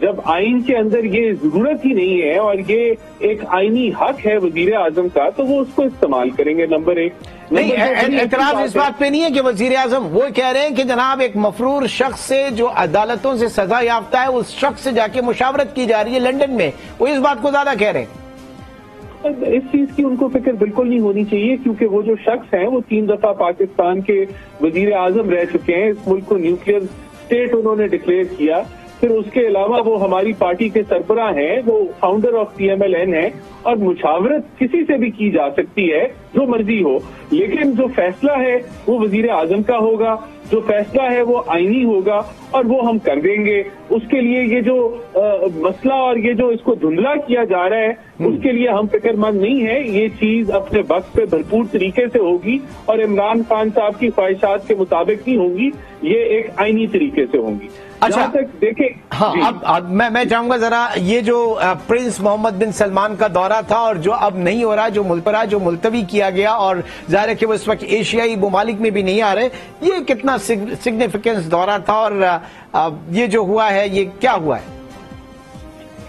جب آئین کے اندر یہ ضرورت ہی نہیں ہے اور یہ ایک آئینی حق ہے وزیر اعظم کا تو وہ اس کو استعمال کریں گے. نمبر ایک. نہیں، اعتراض اس بات پہ نہیں ہے کہ وزیر اعظم وہ کہہ رہے ہیں کہ جناب ایک مفرور شخص سے جو عدالتوں سے سزا یافتہ ہے اس شخص سے جا کے مشاورت کی جا رہی ہے لندن میں، وہ اس بات کو زیادہ کہہ رہے ہیں. اس چیز کی ان کو فکر بالکل نہیں ہونی چاہیے، کیونکہ وہ جو شخص ہیں وہ 3 دفعہ پاکستان کے وزیر اعظم رہ چکے ہیں. اس ملک کو نیوکلیئر اسٹیٹ انہوں نے ڈکلیئر کیا. پھر اس کے علاوہ وہ ہماری پارٹی کے سربراہ ہیں، وہ فاؤنڈر آف PMLN ہیں، اور مشاورت کسی سے بھی کی جا سکتی ہے جو مرضی ہو، لیکن جو فیصلہ ہے وہ وزیر اعظم کا ہوگا، جو فیصلہ ہے وہ آئینی ہوگا اور وہ ہم کر دیں گے. اس کے لیے یہ جو مسئلہ اور یہ جو اس کو دھندلا کیا جا رہا ہے اس کے لیے ہم فکر مند نہیں ہیں. یہ چیز اپنے وقت پہ بھرپور طریقے سے ہوگی اور عمران خان صاحب کی خواہشات کے مطابق نہیں ہوں گی، یہ ایک آئینی طریقے سے ہوں گی. اچھا تک دیکھیں، ہاں اب میں چاہوں گا ذرا یہ جو پرنس محمد بن سلمان کا دورہ تھا اور جو اب نہیں ہو رہا، جو ملتوی کیا گیا اور ظاہر ہے کہ وہ اس وقت ایشیائی ممالک میں بھی نہیں آ رہے، یہ کتنا سگنیفیکنس دورہ تھا اور یہ جو ہوا ہے یہ کیا ہوا ہے؟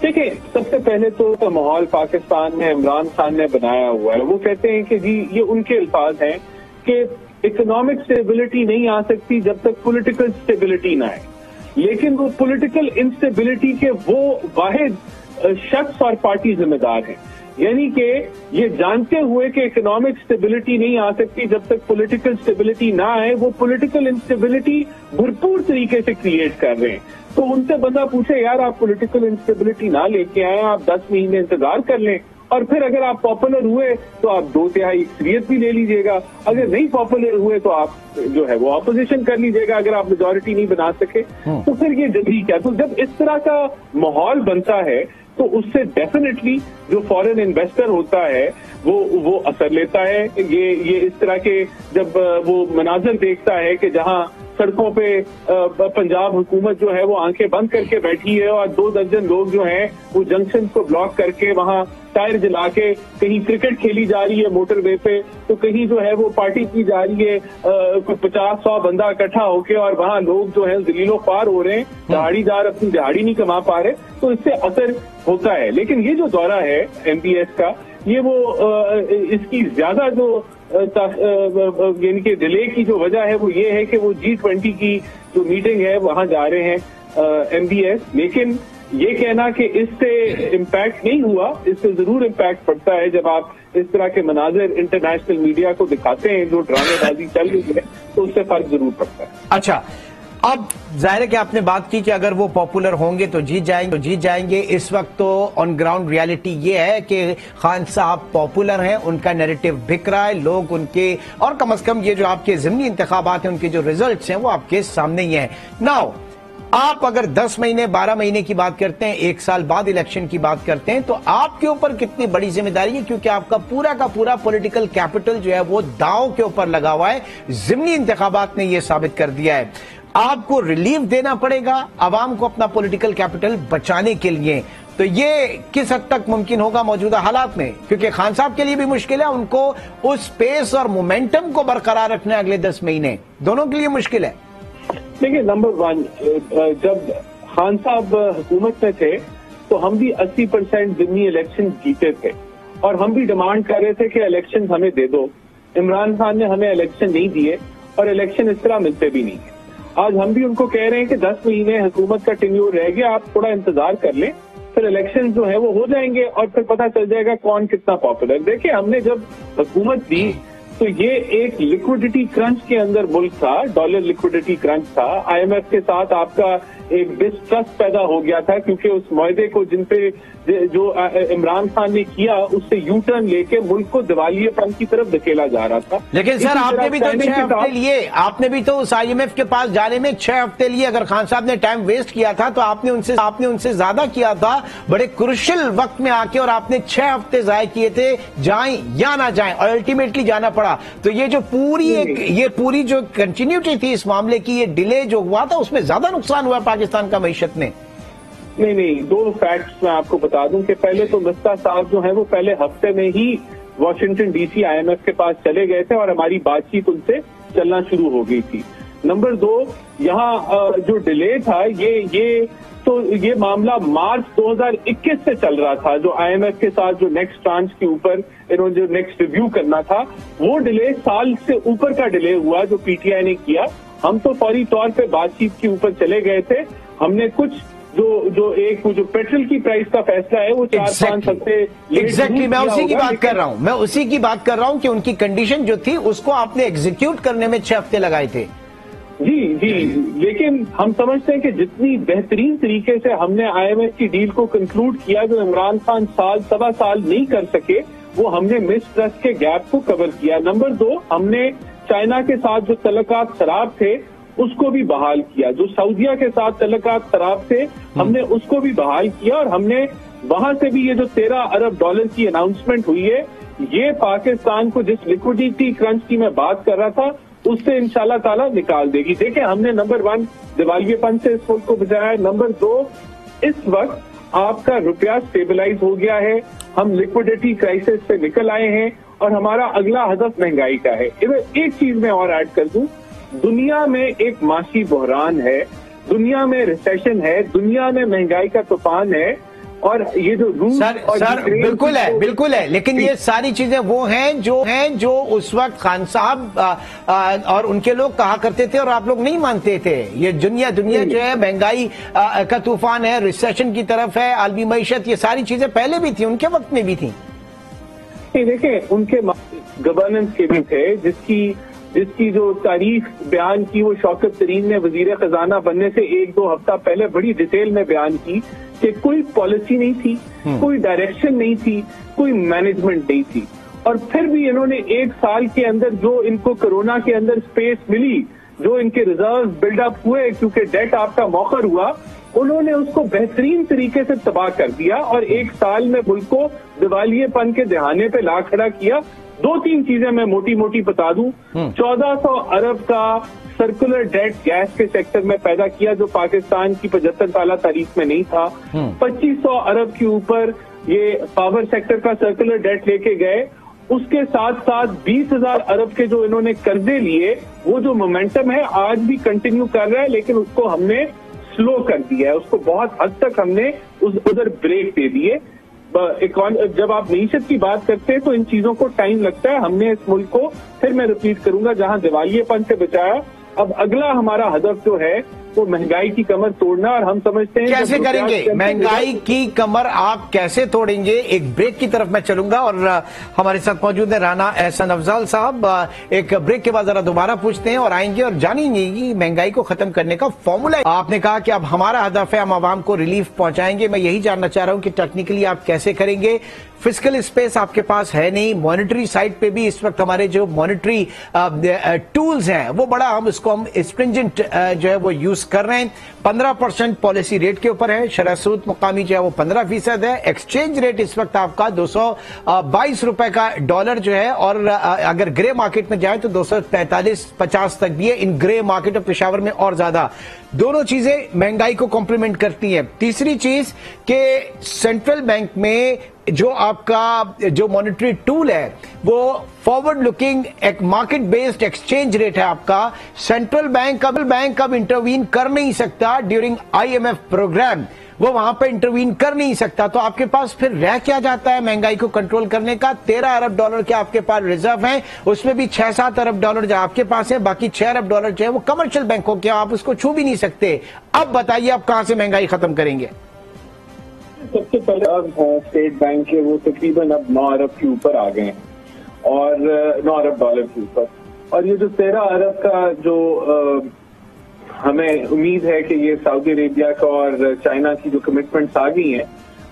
دیکھیں، سب سے پہلے تو ماحول پاکستان میں عمران خان نے بنایا ہوا ہے. وہ کہتے ہیں کہ جی یہ ان کے الفاظ ہیں کہ اکنامک سٹیبلٹی نہیں آ سکتی جب تک پولیٹیکل سٹیبلٹی نہ آئے، لیکن وہ پولیٹیکل انسٹیبلٹی کے وہ واحد شخص اور پارٹی ذمہ دار ہیں. یعنی کہ یہ جانتے ہوئے کہ اکنامک سٹیبلٹی نہیں آ سکتی جب تک پولیٹیکل سٹیبلٹی نہ آئے، وہ پولیٹیکل انسٹیبلٹی بھرپور طریقے سے کریٹ کر رہے ہیں. تو ان سے بندہ پوچھے یار آپ پولیٹیکل انسٹیبلٹی نہ لے کے آئے، آپ 10 مہینے انتظار کر لیں اور پھر اگر آپ پاپولر ہوئے تو آپ 2/3 اکثریت بھی لے لیجیے گا، اگر نہیں پاپولر ہوئے تو آپ جو ہے وہ اپوزیشن کر لیجیے گا اگر آپ میجورٹی نہیں بنا سکے. تو پھر یہ جلدی کیا؟ تو جب اس طرح کا ماحول بنتا ہے تو اس سے ڈیفینیٹلی جو فورن انویسٹر ہوتا ہے وہ اثر لیتا ہے. یہ اس طرح کے جب وہ مناظر دیکھتا ہے کہ جہاں سڑکوں پہ پنجاب حکومت جو ہے وہ آنکھیں بند کر کے بیٹھی ہے اور 2 درجن لوگ جو ہیں وہ جنکشن کو بلاک کر کے وہاں ٹائر جلا کے کہیں کرکٹ کھیلی جا رہی ہے موٹر وے پہ، تو کہیں جو ہے وہ پارٹی کی جا رہی ہے، 50-100 بندہ اکٹھا ہو کے اور وہاں لوگ جو ہے ذلیل و خوار ہو رہے ہیں، دہاڑی دار اپنی دہاڑی نہیں کما پا رہے، تو اس سے اثر ہوتا ہے. لیکن یہ جو دورہ ہے MPS کا، یہ وہ اس کی زیادہ جو یعنی کہ ڈیلے کی جو وجہ ہے وہ یہ ہے کہ وہ G20 کی جو میٹنگ ہے وہاں جا رہے ہیں MPS. لیکن یہ کہنا کہ اس سے امپیکٹ نہیں ہوا، اس سے ضرور امپیکٹ پڑتا ہے جب آپ اس طرح کے مناظر انٹرنیشنل میڈیا کو دکھاتے ہیں جو ڈرامے بازی چل رہی ہے، تو اس سے فرق ضرور پڑتا ہے. اچھا، اب ظاہر ہے کہ آپ نے بات کی کہ اگر وہ پاپولر ہوں گے تو جیت جائیں گے. اس وقت تو آن گراؤنڈ ریالٹی یہ ہے کہ خان صاحب پاپولر ہیں، ان کا نیریٹو بک رہا ہے، لوگ ان کے، اور کم از کم یہ جو آپ کے ضمنی انتخابات ہیں ان کے جو ریزلٹس ہیں وہ آپ کے سامنے ہی ہیں. ناؤ آپ اگر 10 مہینے 12 مہینے کی بات کرتے ہیں، 1 سال بعد الیکشن کی بات کرتے ہیں، تو آپ کے اوپر کتنی بڑی ذمہ داری ہے؟ کیونکہ آپ کا پورا پولیٹیکل کیپٹل جو ہے وہ داؤ کے اوپر لگا ہوا ہے. ضمنی انتخابات نے یہ ثابت کر دیا ہے. آپ کو ریلیف دینا پڑے گا عوام کو اپنا پولیٹیکل کیپٹل بچانے کے لیے. تو یہ کس حد تک ممکن ہوگا موجودہ حالات میں؟ کیونکہ خان صاحب کے لیے بھی مشکل ہے، ان کو اس پیس اور مومنٹم کو برقرار رکھنا اگلے 10 مہینے دونوں کے لیے مشکل ہے. دیکھیں، نمبر 1، جب خان صاحب حکومت میں تھے تو ہم بھی 80% ضمنی الیکشن جیتے تھے اور ہم بھی ڈیمانڈ کر رہے تھے کہ الیکشن ہمیں دے دو. عمران خان نے ہمیں الیکشن نہیں دیے اور الیکشن اس طرح ملتے بھی نہیں. آج ہم بھی ان کو کہہ رہے ہیں کہ 10 مہینے حکومت کا ٹینیور رہ گیا، آپ تھوڑا انتظار کر لیں، پھر الیکشن جو ہے وہ ہو جائیں گے اور پھر پتہ چل جائے گا کون کتنا پاپولر. دیکھیں، ہم نے جب حکومت دی تو یہ ایک لیکوڈیٹی کرنچ کے اندر ملک تھا، ڈالر لیکوڈیٹی کرنچ تھا. IMF کے ساتھ آپ کا ایک ڈسٹرسٹ پیدا ہو گیا تھا کیونکہ اس معاہدے کو جن پہ جو عمران خان نے کیا اس سے یو ٹرن لے کے ملک کو دیوالیے پن کی طرف دھکیلا جا رہا تھا. لیکن سر آپ نے بھی تو 6 ہفتے لیے، آپ نے بھی تو اس IMF کے پاس جانے میں 6 ہفتے لیے. اگر خان صاحب نے ٹائم ویسٹ کیا تھا تو آپ نے ان سے زیادہ کیا تھا، بڑے کرشل وقت میں آ کے، اور آپ نے 6 ہفتے ضائع کیے تھے، جائیں یا نہ جائیں، اور الٹیمیٹلی جانا پڑا. تو یہ جو پوری جو کنٹینیوٹی تھی اس معاملے کی، یہ ڈیلے جو ہوا تھا اس میں زیادہ نقصان ہوا پاکستان کا معیشت میں. نہیں، 2 فیکٹس میں آپ کو بتا دوں کہ پہلے تو مستہ صاحب جو ہیں وہ پہلے ہفتے میں ہی واشنگٹن DC IMF کے پاس چلے گئے تھے اور ہماری بات چیت ان سے چلنا شروع ہو گئی تھی. نمبر 2 یہاں جو ڈیلے تھا یہ معاملہ مارچ 2021 سے چل رہا تھا، جو آئی ایم ایف کے ساتھ جو نیکسٹ ٹرانچ کے اوپر انہوں نے جو نیکسٹ ریویو کرنا تھا، وہ ڈیلے سال سے اوپر کا ڈیلے ہوا جو پی ٹی آئی نے کیا. ہم تو فوری طور پہ بات چیت کے اوپر چلے گئے تھے. ہم نے کچھ جو پیٹرول کی پرائز کا فیصلہ ہے وہ 4-5 ہفتے ایگزیکٹلی میں اسی کی بات کر رہا ہوں کہ ان کی کنڈیشن جو تھی اس کو آپ نے ایگزیکیوٹ کرنے میں 6 ہفتے لگائے تھے. جی لیکن ہم سمجھتے ہیں کہ جتنی بہترین طریقے سے ہم نے آئی ایم ایف کی ڈیل کو کنکلوڈ کیا جو عمران خان سوا سال نہیں کر سکے، وہ ہم نے مس ٹرسٹ کے گیپ کو کور کیا. نمبر 2 ہم نے چائنا کے ساتھ جو تعلقات خراب تھے اس کو بھی بحال کیا. جو سعودیہ کے ساتھ تعلقات خراب تھے ہم نے اس کو بھی بحال کیا، اور ہم نے وہاں سے بھی یہ جو $13 ارب کی اناؤنسمنٹ ہوئی ہے، یہ پاکستان کو جس لیکوڈیٹی کرنچ کی میں بات کر رہا تھا اس سے انشاءاللہ تعالیٰ نکال دے گی. دیکھیں ہم نے نمبر 1 دیوالیے پن سے اس ملک کو بچایا ہے. نمبر 2 اس وقت آپ کا روپیہ سٹیبلائز ہو گیا ہے، ہم لیکوڈیٹی کرائسس سے نکل آئے ہیں، اور ہمارا اگلا ہدف مہنگائی کا ہے. ایک چیز میں اور ایڈ کر دوں، دنیا میں ایک معاشی بحران ہے، دنیا میں ریسیشن ہے، دنیا میں مہنگائی کا طوفان ہے، اور یہ جو روس سر بالکل ہے لیکن یہ ساری چیزیں وہ ہیں جو اس وقت خان صاحب اور ان کے لوگ کہا کرتے تھے اور آپ لوگ نہیں مانتے تھے. یہ دنیا جو ہے مہنگائی کا طوفان ہے، ریسیشن کی طرف ہے، عالمی معیشت، یہ ساری چیزیں پہلے بھی تھیں، ان کے وقت میں بھی تھیں. دیکھیں ان کے گورننس کے بھی تھے، جس کی جو تاریخ بیان کی وہ شوکت ترین نے وزیر خزانہ بننے سے 1-2 ہفتہ پہلے بڑی ڈیٹیل میں بیان کی کہ کوئی پالیسی نہیں تھی، کوئی ڈائریکشن نہیں تھی، کوئی مینجمنٹ نہیں تھی. اور پھر بھی انہوں نے 1 سال کے اندر جو ان کو کورونا کے اندر سپیس ملی، جو ان کے ریزرو بلڈ اپ ہوئے کیونکہ ڈیٹ آپ کا موخر ہوا، انہوں نے اس کو بہترین طریقے سے تباہ کر دیا، اور 1 سال میں ملک کو دیوالیے پن کے دہانے پہ لا کھڑا کیا. 2-3 چیزیں میں موٹی پتا دوں. 1400 ارب کا سرکولر ڈیٹ گیس کے سیکٹر میں پیدا کیا جو پاکستان کی 75 سالہ تاریخ میں نہیں تھا. 2500 ارب کے اوپر یہ پاور سیکٹر کا سرکولر ڈیٹ لے کے گئے. اس کے ساتھ 20,000 ارب کے جو انہوں نے قرضے لیے، وہ جو مومنٹم ہے آج بھی کنٹینیو کر رہا ہے، لیکن اس کو ہم نے سلو کر دیا ہے، اس کو بہت حد تک ہم نے ادھر بریک دے دیے. جب آپ معیشت کی بات کرتے ہیں تو ان چیزوں کو ٹائم لگتا ہے. ہم نے اس ملک کو، پھر میں ریپیٹ کروں گا، جہاں دیوالیے پن سے بچایا، اب اگلا ہمارا ہدف جو ہے وہ مہنگائی کی کمر توڑنا. اور ہم سمجھتے ہیں کیسے کریں گے مہنگائی کی کمر، آپ کیسے توڑیں گے؟ ایک بریک کی طرف میں چلوں گا، اور ہمارے ساتھ موجود ہیں رانا احسن افضل صاحب. ایک بریک کے بعد ذرا دوبارہ پوچھتے ہیں اور آئیں گے اور جانیں گے کہ مہنگائی کو ختم کرنے کا فارمولا. آپ نے کہا کہ اب ہمارا ہدف ہے ہم عوام کو ریلیف پہنچائیں گے. میں یہی جاننا چاہ رہا ہوں کہ ٹیکنیکلی آپ کیسے کریں گے؟ فسکل اسپیس آپ کے پاس ہے نہیں، مانیٹری سائٹ پہ بھی اس وقت ہمارے جو مانیٹری ٹولز ہیں وہ بڑا ہم اسٹرنجنٹ جو ہے وہ یوز کر رہے ہیں. 15% پالیسی ریٹ کے اوپر ہے، شرح سود مقامی جو ہے وہ 15% ہے. ایکسچینج ریٹ اس وقت آپ کا 222 روپے کا ڈالر جو ہے، اور اگر گرے مارکیٹ میں جائیں تو 245-50 تک بھی ہے. ان گرے مارکیٹ اور پشاور میں اور زیادہ. دونوں چیزیں مہنگائی کو کمپلیمنٹ کرتی ہیں. تیسری چیز کہ سینٹرل بینک میں جو آپ کا جو مانیٹری ٹول ہے وہ فارورڈ لکنگ ایک مارکیٹ بیسڈ ایکسچینج ریٹ ہے آپ کا. سینٹرل بینک اب انٹروین کر نہیں سکتا during I M F programme, وہ وہاں پہ انٹروین کر نہیں سکتا. تو آپ کے پاس پھر رہ کیا جاتا ہے مہنگائی کو کنٹرول کرنے کا؟ 13 ارب ڈالر کے آپ کے پاس ریزرو ہیں، اس میں بھی 6-7 ارب ڈالر جو آپ کے پاس ہیں، باقی 6 ارب ڈالر جو ہے وہ کمرشل بینکوں کے، آپ اس کو چھو بھی نہیں سکتے. اب بتائیے آپ کہاں سے مہنگائی ختم کریں گے؟ سب سے پہلے اسٹیٹ بینک کے وہ تقریباً اب 9 ارب کے اوپر آ گئے ہیں، اور 9 ارب ڈالر کے اوپر. اور یہ جو 13 ارب کا جو ہمیں امید ہے کہ یہ سعودی عربیہ کا اور چائنا کی جو کمٹمنٹس آ گئی ہیں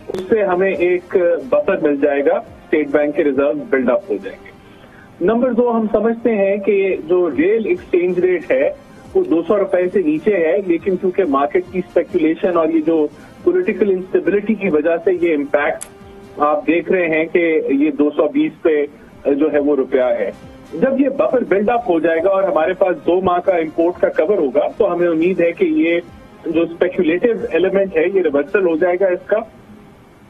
اس سے ہمیں ایک بفر مل جائے گا، اسٹیٹ بینک کے ریزرو بلڈ اپ ہو جائیں گے. نمبر 2 ہم سمجھتے ہیں کہ جو ریل ایکسچینج ریٹ ہے وہ 200 روپے سے نیچے ہے، لیکن کیونکہ مارکیٹ کی اسپیکولیشن اور یہ جو پولیٹیکل انسٹیبلٹی کی وجہ سے یہ امپیکٹ آپ دیکھ رہے ہیں کہ یہ 220 پہ جو ہے وہ روپیہ ہے. جب یہ بفر بلڈ اپ ہو جائے گا اور ہمارے پاس 2 ماہ کا امپورٹ کا کور ہوگا تو ہمیں امید ہے کہ یہ جو اسپیکولیٹو ایلیمنٹ ہے یہ ریورسل ہو جائے گا اس کا.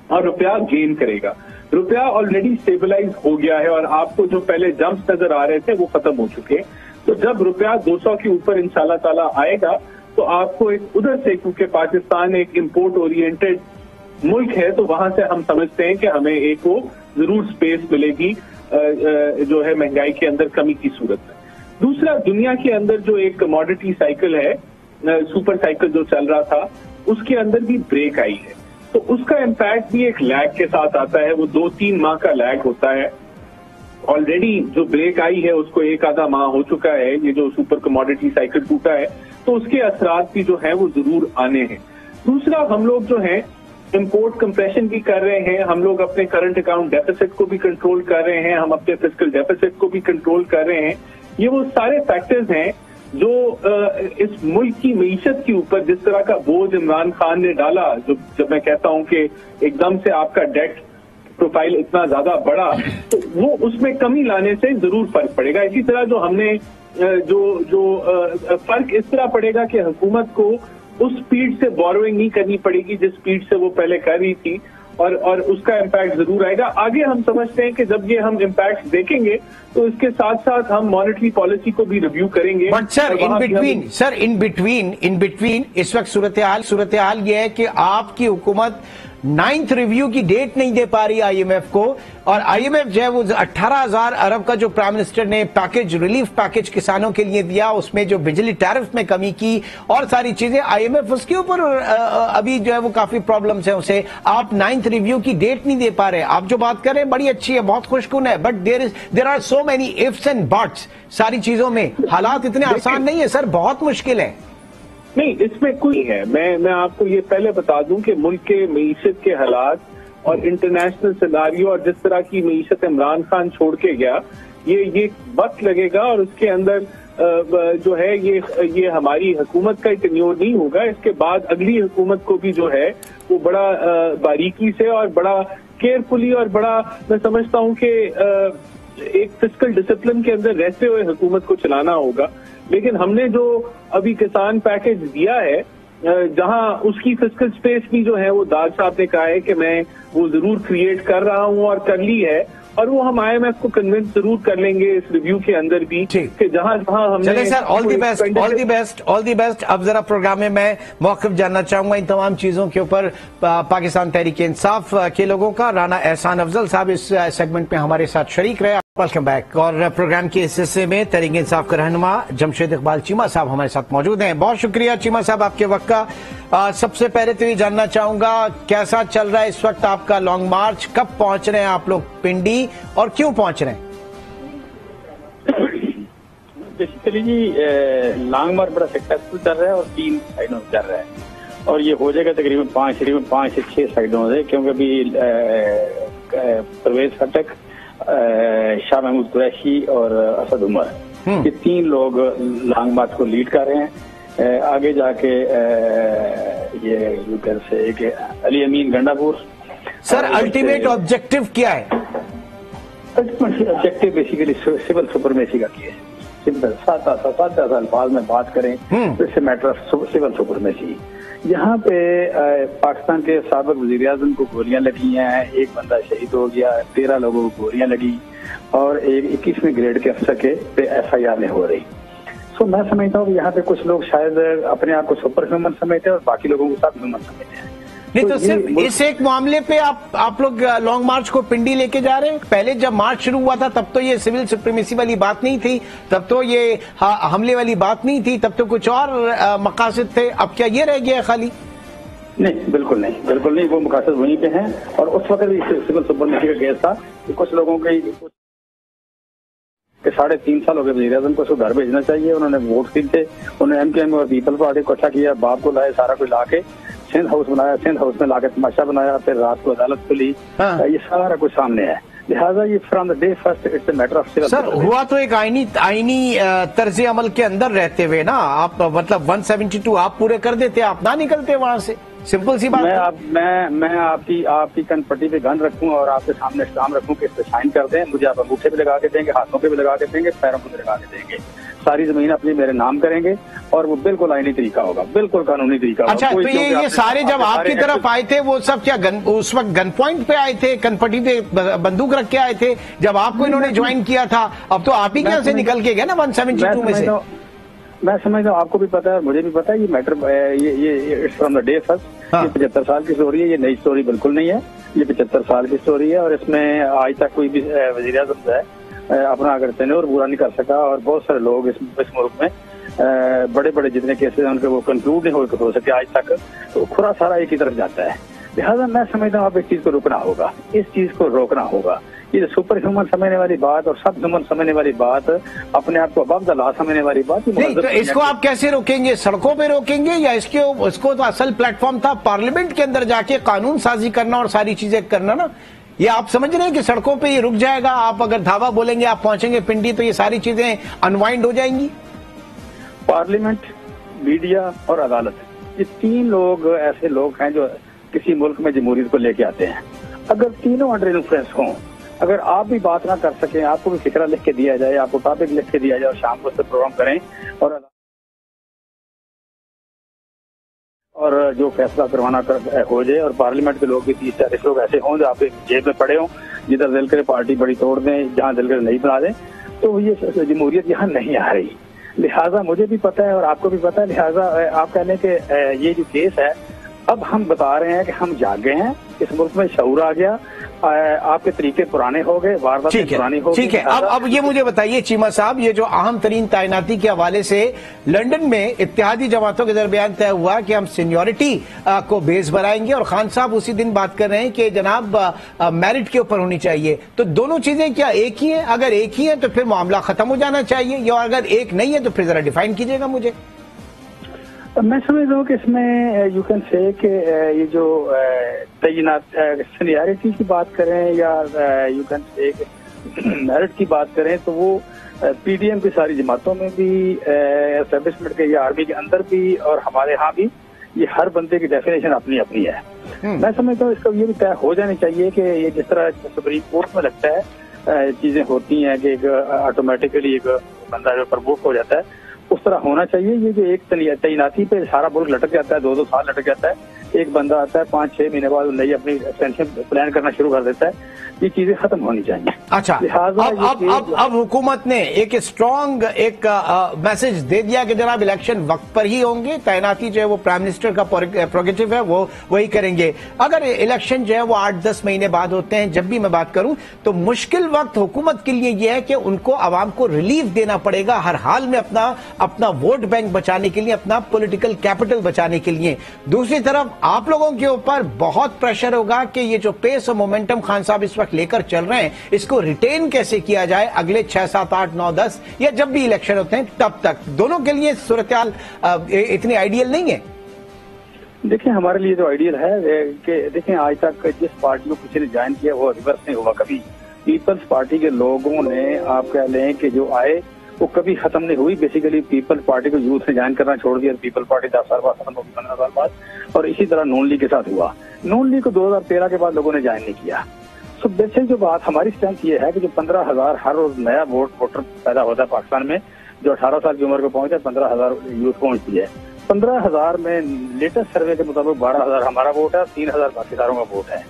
اور روپیہ گین کرے گا. روپیہ آلریڈی اسٹیبلائز ہو گیا ہے اور آپ کو جو پہلے جمپس نظر آ رہے تھے وہ ختم ہو چکے ہیں. تو جب روپیہ 200 کے اوپر انشاءاللہ تعالیٰ آئے گا تو آپ کو ایک ادھر سے, کیونکہ پاکستان ایک امپورٹ اورینٹڈ ملک ہے, تو وہاں سے ہم سمجھتے ہیں کہ ہمیں ایک وہ ضرور سپیس ملے گی جو ہے مہنگائی کے اندر کمی کی صورت میں. دوسرا, دنیا کے اندر جو ایک کموڈٹی سائیکل ہے, سپر سائیکل جو چل رہا تھا, اس کے اندر بھی بریک آئی ہے. تو اس کا امپیکٹ بھی ایک لیگ کے ساتھ آتا ہے, وہ 2-3 ماہ کا لیگ ہوتا ہے. آلریڈی جو بریک آئی ہے اس کو 1-آدھا ماہ ہو چکا ہے, یہ جو سپر کموڈٹی سائیکل ٹوٹا ہے, تو اس کے اثرات بھی جو ہیں وہ ضرور آنے ہیں. دوسرا, ہم لوگ جو ہیں امپورٹ کمپریشن بھی کر رہے ہیں, ہم لوگ اپنے کرنٹ اکاؤنٹ ڈیفیسٹ کو بھی کنٹرول کر رہے ہیں, ہم اپنے فسکل ڈیفیسٹ کو بھی کنٹرول کر رہے ہیں. یہ وہ سارے فیکٹرز ہیں جو اس ملک کی معیشت کے اوپر جس طرح کا بوجھ عمران خان نے ڈالا, جب میں کہتا ہوں کہ ایک دم سے آپ کا ڈیٹ پروفائل اتنا زیادہ بڑا, تو وہ اس میں کمی لانے سے ضرور فرق پڑے گا. اسی طرح جو ہم نے جو فرق اس طرح پڑے گا کہ حکومت کو اس سپیڈ سے بوروئنگ نہیں کرنی پڑے گی جس سپیڈ سے وہ پہلے کر رہی تھی, اور اس کا امپیکٹ ضرور آئے گا. آگے ہم سمجھتے ہیں کہ جب یہ ہم امپیکٹ دیکھیں گے تو اس کے ساتھ ساتھ ہم مانیٹری پالیسی کو بھی ریویو کریں گے. بٹ سر ان بٹوین اس وقت صورتحال یہ ہے کہ آپ کی حکومت 9th ریویو کی ڈیٹ نہیں دے پا رہی آئی ایم ایف کو, اور آئی ایم ایف جو ہے وہ 18,000 ارب کا جو پرائم منسٹر نے ریلیف پیکج کسانوں کے لیے دیا, اس میں جو بجلی ٹیرف میں کمی کی اور ساری چیزیں, آئی ایم ایف اس کے اوپر ابھی جو ہے وہ کافی پرابلمز ہیں اسے. آپ 9th ریویو کی ڈیٹ نہیں دے پا رہے. آپ جو بات کر رہے ہیں بڑی اچھی ہے, بہت خوش کن ہے, but there are so many ifs and buts ساری چیزوں میں. حالات اتنے آسان نہیں ہے سر, بہت مشکل ہے. نہیں, اس میں کوئی ہے. میں آپ کو یہ پہلے بتا دوں کہ ملک کے معیشت کے حالات اور انٹرنیشنل سیناریو اور جس طرح کی معیشت عمران خان چھوڑ کے گیا, یہ وقت لگے گا, اور اس کے اندر جو ہے یہ ہماری حکومت کا ٹینیور نہیں ہوگا. اس کے بعد اگلی حکومت کو بھی جو ہے وہ بڑا باریکی سے اور بڑا کیئرفلی اور بڑا, میں سمجھتا ہوں کہ ایک فسکل ڈسپلن کے اندر رہتے ہوئے حکومت کو چلانا ہوگا. لیکن ہم نے جو ابھی کسان پیکج دیا ہے, جہاں اس کی فسکل سپیس بھی جو ہے وہ داغ صاحب نے کہا ہے کہ میں وہ ضرور کریٹ کر رہا ہوں اور کر لی ہے, اور وہ ہم آئی ایم ایف کو کنونس ضرور کر لیں گے اس ریویو کے اندر بھی کہ جہاں ہم نے. سر آل دی بیسٹ. اب ذرا پروگرام میں موقف جاننا چاہوں گا ان تمام چیزوں کے اوپر پاکستان تحریک انصاف کے لوگوں کا. رانا احسان افضل صاحب اس سیگمنٹ میں ہمارے ساتھ شریک رہے. Welcome back. اور پروگرام کے اس حصے میں تحریک انصاف کا رہنما جمشید اقبال چیمہ صاحب ہمارے ساتھ موجود ہیں. بہت شکریہ چیمہ صاحب آپ کے وقت کا. سب سے پہلے تو یہ جاننا چاہوں گا کیسا چل رہا ہے اس وقت آپ کا لانگ مارچ, کب پہنچ رہے ہیں آپ لوگ پنڈی اور کیوں پہنچ رہے ہیں؟ بیسیکلی جی لانگ مارچ بڑا سکسیسفل چل رہا ہے اور 3 سائڈوں سے چل رہا ہے, اور یہ ہو جائے گا تقریباً 5 سے 6 سائڈوں سے, کیونکہ ابھی پرویز خٹک, شاہ محمود قریشی اور اسد عمر, یہ 3 لوگ لانگ مارچ کو لیڈ کر رہے ہیں. آگے جا کے یہ ایک علی امین گنڈا پور. سر الٹیمیٹ آبجیکٹو کیا ہے؟ آبجیکٹو بیسیکلی سول سپرمیسی کا کیا ہے. سادہ الفاظ میں بات کریں تو اس سے میٹر آف سول سپرمیسی. یہاں پہ پاکستان کے سابق وزیر اعظم کو گولیاں لگی ہیں, ایک بندہ شہید ہو گیا, 13 لوگوں کو گولیاں لگی, اور ایک 21ویں گریڈ کے افسر کے پہ FIR نہیں ہو رہی. سو میں سمجھتا ہوں کہ یہاں پہ کچھ لوگ شاید اپنے آپ کو سپر ہیومن سمجھتے ہیں اور باقی لوگوں کو سب ہیومن سمجھتے ہیں. نہیں تو صرف اس ایک معاملے پہ آپ لوگ لانگ مارچ کو پنڈی لے کے جا رہے ہیں؟ پہلے جب مارچ شروع ہوا تھا تب تو یہ سول سپریمیسی والی بات نہیں تھی, تب تو یہ حملے والی بات نہیں تھی, تب تو کچھ اور مقاصد تھے. اب کیا یہ رہ گیا ہے خالی؟ نہیں, بالکل نہیں, وہ مقاصد وہیں پہ ہیں. اور اس وقت بھی سول سپریمیسی کا کیس تھا کہ کچھ لوگوں کے 3.5 سال ہو گئے وزیر اعظم کو اس کو گھر بھیجنا چاہیے. انہوں نے ووٹ دیے تھے, انہوں نے MKM اور پیپل پارٹی کو اکٹھا کیا, باپ کو لائے, سارا کچھ لا کے سندھ ہاؤس بنایا, سندھ ہاؤس میں لا کے تماشا بنایا, پھر رات کو عدالت کھلی. یہ سارا کچھ سامنے ہے. لہٰذا یہ from the day first it's a matter of soul. Sir ہوا تو ایک آئینی طرز عمل کے اندر رہتے ہوئے نا, آپ مطلب 172 آپ پورے کر دیتے, آپ نہ نکلتے وہاں سے. سمپل سی بات. میں آپ کی کن پٹی پہ گن رکھوں اور آپ کے سامنے اسٹام رکھوں کہ اس پہ سائن کر دیں. مجھے آپ انگوٹھے پہ لگا کے دیں گے, ہاتھوں پہ بھی لگا کے دیں گے, پیروں پہ بھی لگا کے دیں گے. ساری زمین اپنی میرے نام کریں گے اور وہ بالکل آئینی طریقہ ہوگا, بالکل قانونی طریقہ ہوگا. اچھا, تو یہ سارے جب آپ کی طرف آئے تھے وہ سب کیا اس وقت گن پوائنٹ پہ آئے تھے, کنپٹی پہ بندوق رکھ کے آئے تھے جب آپ کو انہوں نے جوائن کیا تھا؟ اب تو آپ ہی کہاں سے نکل کے گئے نا 172 میں سے. میں سمجھتا ہوں آپ کو بھی پتا ہے اور مجھے بھی پتا ہے, یہ میٹر یہ فرام دا ڈے فرسٹ, یہ 75 سال کی سٹوری ہے, یہ نئی سٹوری بالکل نہیں ہے, یہ 75 سال کی سٹوری ہے. اور اس میں آج تک کوئی بھی وزیر اعظم جو ہے اپنا اگر تینور پورا نہیں کر سکا, اور بہت سارے لوگ اس ملک میں بڑے بڑے جتنے کیسز ہیں ان کے وہ کنکلوڈ نہیں ہو سکے آج تک, تو کھرا سارا ایک ہی طرف جاتا ہے. لہٰذا میں سمجھتا ہوں آپ اس چیز کو روکنا ہوگا, اس چیز کو روکنا ہوگا. یہ سپر ہیومن سمجھنے والی بات اور سب ہیومن سمجھنے والی بات, اپنے آپ کو ابو دا لا سمجھنے والی بات, نہیں تو اس کو آپ کیسے روکیں گے؟ سڑکوں پہ روکیں گے یا اس کو تو اصل پلیٹ فارم تھا پارلیمنٹ کے اندر جا کے قانون سازی کرنا اور ساری چیزیں کرنا نا. یہ آپ سمجھ رہے ہیں کہ سڑکوں پہ یہ رک جائے گا؟ آپ اگر دھاوا بولیں گے آپ پہنچیں گے پنڈی تو یہ ساری چیزیں انوائنڈ ہو جائیں گی. پارلیمنٹ, میڈیا اور عدالت, یہ تین لوگ ایسے لوگ ہیں جو کسی ملک میں جمہوریت کو لے کے آتے ہیں. اگر تینوں انڈر انفلوئنس ہوں, اگر آپ بھی بات نہ کر سکیں, آپ کو بھی فکرہ لکھ کے دیا جائے, آپ کو ٹاپک لکھ کے دیا جائے اور شام کو اس پہ پروگرام کریں اور جو فیصلہ کروانا ہو جائے, اور پارلیمنٹ کے لوگ بھی 30-40 لوگ ایسے ہوں جو آپ کے جیب میں پڑے ہوں, جدھر دل کرے پارٹی بڑی توڑ دیں, جہاں دل کرے نہیں بنا دیں, تو یہ جمہوریت یہاں نہیں آ رہی. لہٰذا مجھے بھی پتا ہے اور آپ کو بھی پتا ہے, لہٰذا آپ کہہ لیں کہ یہ جو کیس ہے اب ہم بتا رہے ہیں کہ ہم جاگ گئے ہیں, اس ملک میں شعور آ گیا, آپ کے طریقے پرانے ہو گئے, وارداتیں پرانی ہو گئی. ٹھیک ہے, اب یہ مجھے بتائیے چیمہ صاحب, یہ جو اہم ترین تعیناتی کے حوالے سے لنڈن میں اتحادی جماعتوں کے درمیان طے ہوا کہ ہم سینیورٹی کو بیس بنائیں گے, اور خان صاحب اسی دن بات کر رہے ہیں کہ جناب میرٹ کے اوپر ہونی چاہیے, تو دونوں چیزیں کیا ایک ہی ہیں؟ اگر ایک ہی ہیں تو پھر معاملہ ختم ہو جانا چاہیے, یا اگر ایک نہیں ہے تو پھر ذرا ڈیفائن کیجیے گا مجھے. میں سمجھتا ہوں کہ اس میں یو کین سے کہ یہ جو تعینات سینیارٹی کی بات کریں یا یو کین سے میرٹ کی بات کریں, تو وہ پی ڈی ایم کی ساری جماعتوں میں بھی, اسٹیبلشمنٹ کے یا آرمی کے اندر بھی اور ہمارے ہاں بھی, یہ ہر بندے کی ڈیفینیشن اپنی اپنی ہے. میں سمجھتا ہوں اس کا یہ بھی طے ہو جانی چاہیے کہ یہ جس طرح سپریم کورٹ میں لگتا ہے چیزیں ہوتی ہیں کہ ایک آٹومیٹیکلی ایک بندہ جو پروک ہو جاتا ہے, اس طرح ہونا چاہیے. یہ جو ایک تعیناتی پہ سارا ملک لٹک جاتا ہے, 2-2 سال لٹک جاتا ہے, ایک بندہ آتا ہے 5-6 مہینے بعد نئی اپنی ایکسٹینشن پلان کرنا شروع کر دیتا ہے, یہ چیزیں ختم ہونی چاہیے. اچھا, اب حکومت نے ایک اسٹرانگ ایک میسج دے دیا کہ جناب الیکشن وقت پر ہی ہوں گے, تعیناتی جو ہے وہ پرائم منسٹر کا پروگیٹو ہے, وہ وہی کریں گے. اگر الیکشن جو ہے وہ 8-10 مہینے بعد ہوتے ہیں, جب بھی میں بات کروں تو مشکل وقت حکومت کے لیے یہ ہے کہ ان کو عوام کو ریلیف دینا پڑے گا ہر حال میں, اپنا ووٹ بینک بچانے کے لیے, اپنا پولیٹیکل کیپٹل بچانے کے لیے. دوسری طرف آپ لوگوں کے اوپر بہت پریشر ہوگا کہ یہ جو پیس اور مومنٹم خان صاحب اس وقت لے کر چل رہے ہیں, اس کو ریٹین کیسے کیا جائے اگلے 6-7-8-9-10 یا جب بھی الیکشن ہوتے ہیں تب تک. دونوں کے لیے صورتحال اتنی آئیڈیل نہیں ہے. دیکھیں ہمارے لیے تو آئیڈیل ہے کہ دیکھیں آج تک جس پارٹی کو کسی نے جوائن کیا وہ ریورس نہیں ہوا کبھی. پیپلز پارٹی کے لوگوں نے آپ کہہ لیں کہ جو آئے وہ کبھی ختم نہیں ہوئی. بیسیکلی پیپل پارٹی کو یوتھ نے جوائن کرنا چھوڑ دیا, پیپل پارٹی 10 سال بعد ختم ہوگی, 15 سال بعد, اور اسی طرح نون لیگ کے ساتھ ہوا. نون لیگ کو 2013 کے بعد لوگوں نے جوائن نہیں کیا. سو بیسک جو بات ہماری اسٹرینتھ یہ ہے کہ جو 15,000 ہر روز نیا ووٹر پیدا ہوتا ہے پاکستان میں, جو 18 سال کی عمر کو پہنچتا ہے 15,000 یوتھ پہنچتی ہے. 15,000 میں لیٹسٹ سروے کے مطابق 12,000 ہمارا ووٹ ہے, 3,000 باقی ساروں کا ووٹ ہے.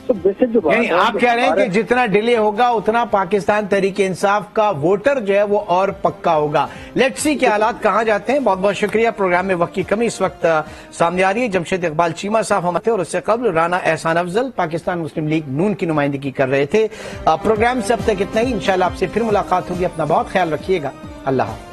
یعنی آپ کہہ رہے ہیں کہ جتنا ڈیلے ہوگا اتنا پاکستان تحریک انصاف کا ووٹر جو ہے وہ اور پکا ہوگا. لیٹس سی کے حالات کہاں جاتے ہیں. بہت بہت شکریہ. پروگرام میں وقت کی کمی اس وقت سامنے آ رہی ہے. جمشید اقبال چیمہ صاحب ہم تھے, اور اس سے قبل رانا احسان افضل پاکستان مسلم لیگ نون کی نمائندگی کر رہے تھے. پروگرام سے اب تک اتنا ہی. انشاءاللہ آپ سے پھر ملاقات ہوگی. اپنا بہت خیال رکھیے گا. اللہ حافظ.